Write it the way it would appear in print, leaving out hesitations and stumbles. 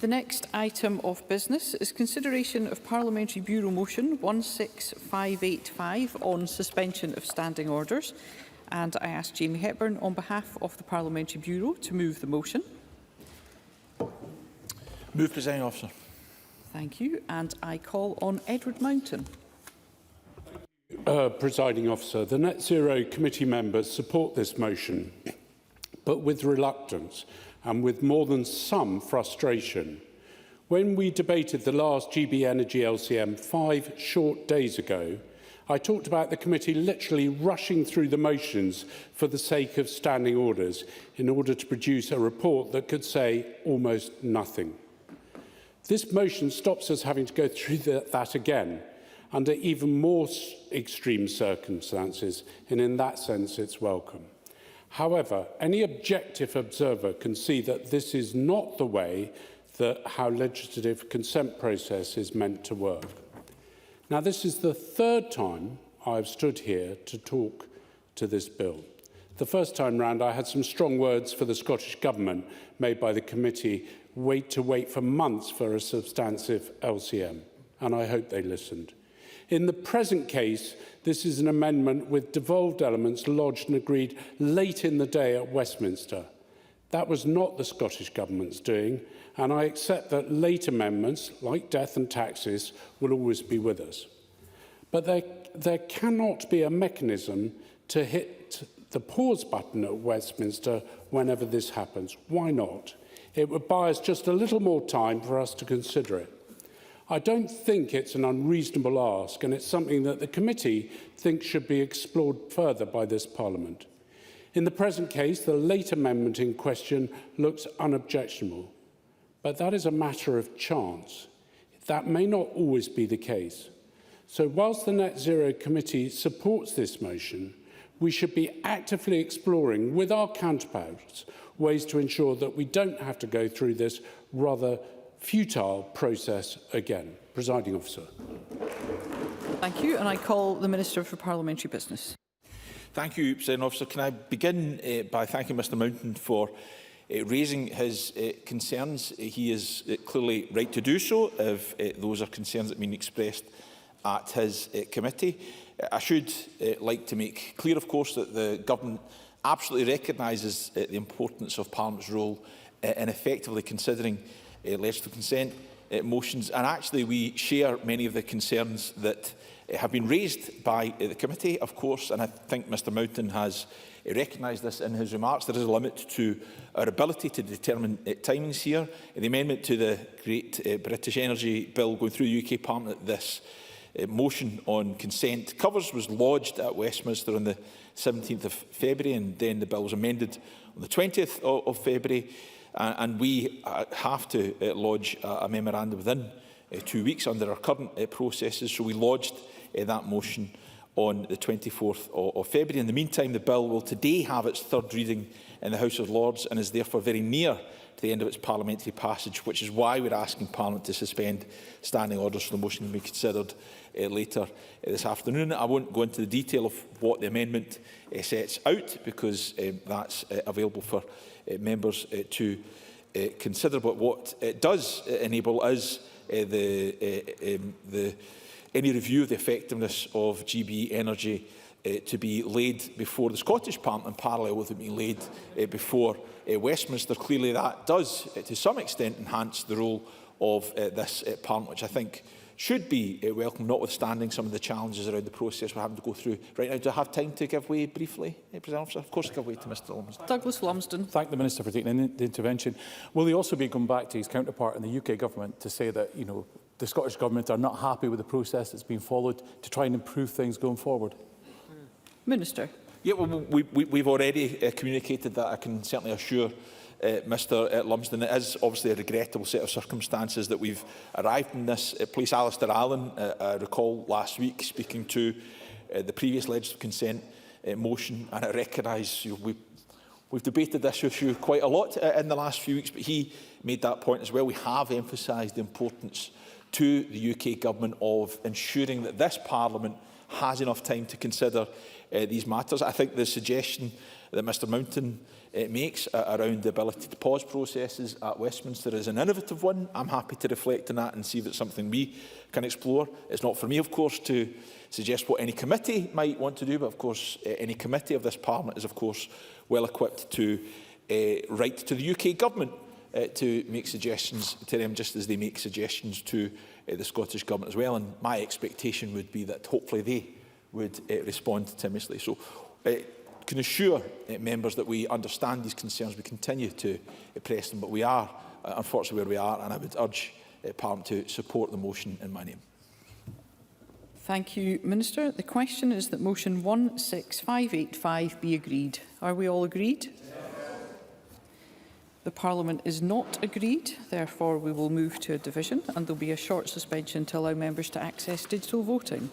The next item of business is consideration of Parliamentary Bureau Motion 16585 on suspension of standing orders. And I ask Jamie Hepburn on behalf of the Parliamentary Bureau to move the motion. Move, Presiding Officer. Thank you. And I call on Edward Mountain. Presiding Officer, the Net Zero Committee members support this motion, but with reluctance and with more than some frustration. When we debated the last GB Energy LCM 5 short days ago, I talked about the committee literally rushing through the motions for the sake of standing orders in order to produce a report that could say almost nothing. This motion stops us having to go through that again under even more extreme circumstances, and in that sense it's welcome. However, any objective observer can see that this is not the way that how legislative consent process is meant to work. Now, this is the third time I've stood here to talk to this bill. The first time round, I had some strong words for the Scottish Government made by the committee to wait for months for a substantive LCM, and I hope they listened. In the present case, this is an amendment with devolved elements lodged and agreed late in the day at Westminster. That was not the Scottish Government's doing, and I accept that late amendments, like death and taxes, will always be with us. But there cannot be a mechanism to hit the pause button at Westminster whenever this happens. Why not? It would buy us just a little more time for us to consider it. I don't think it's an unreasonable ask, and it's something that the committee thinks should be explored further by this Parliament. In the present case, the late amendment in question looks unobjectionable, but that is a matter of chance. That may not always be the case. So whilst the Net Zero Committee supports this motion, we should be actively exploring with our counterparts ways to ensure that we don't have to go through this rather futile process again. Presiding Officer. Thank you. And I call the Minister for Parliamentary Business. Thank you, Presiding Officer. Can I begin by thanking Mr Mountain for raising his concerns. He is clearly right to do so if those are concerns that have been expressed at his committee. I should like to make clear, of course, that the Government absolutely recognises the importance of Parliament's role in effectively considering legislative consent motions, and actually we share many of the concerns that have been raised by the committee, of course, and I think Mr Mountain has recognised this in his remarks. There is a limit to our ability to determine timings here. The amendment to the Great British Energy Bill going through the UK Parliament that this motion on consent covers was lodged at Westminster on the 17th of February, and then the bill was amended on the 20th of February. And we have to lodge a memorandum within 2 weeks under our current processes. So we lodged that motion on the 24th of February. In the meantime, the bill will today have its third reading in the House of Lords and is therefore very near to the end of its parliamentary passage, which is why we're asking Parliament to suspend standing orders for the motion to be considered later this afternoon. I won't go into the detail of what the amendment sets out, because that's available for members to consider. But what it does enable is any review of the effectiveness of GB Energy to be laid before the Scottish Parliament in parallel with it being laid before Westminster. Clearly that does, to some extent, enhance the role of this Parliament, which I think should be welcome, notwithstanding some of the challenges around the process we're having to go through right now. Do I have time to give way briefly, President Officer? Of course, I give way to Mr Lumsden. Douglas Lumsden. Thank the Minister for taking the intervention. Will he also be going back to his counterpart in the UK Government to say that, the Scottish Government are not happy with the process that's been followed to try and improve things going forward? Minister. Yeah, well, we've already communicated that. I can certainly assure Mr Lumsden it is obviously a regrettable set of circumstances that we've arrived in this place. Alistair Allen, I recall last week speaking to the previous legislative consent motion, and I recognise we've debated this issue quite a lot in the last few weeks, but he made that point as well. We have emphasised the importance to the UK Government of ensuring that this Parliament has enough time to consider these matters. I think the suggestion that Mr Mountain makes around the ability to pause processes at Westminster is an innovative one. I'm happy to reflect on that and see if it's something we can explore. It's not for me, of course, to suggest what any committee might want to do, but of course any committee of this Parliament is of course well equipped to write to the UK Government to make suggestions to them, just as they make suggestions to the Scottish Government as well. And my expectation would be that hopefully they would respond timidly. So can assure members that we understand these concerns. We continue to press them, but we are unfortunately where we are, and I would urge Parliament to support the motion in my name. Thank you, Minister. The question is that motion 16585 be agreed. Are we all agreed? The Parliament is not agreed. Therefore, we will move to a division, and there will be a short suspension to allow members to access digital voting.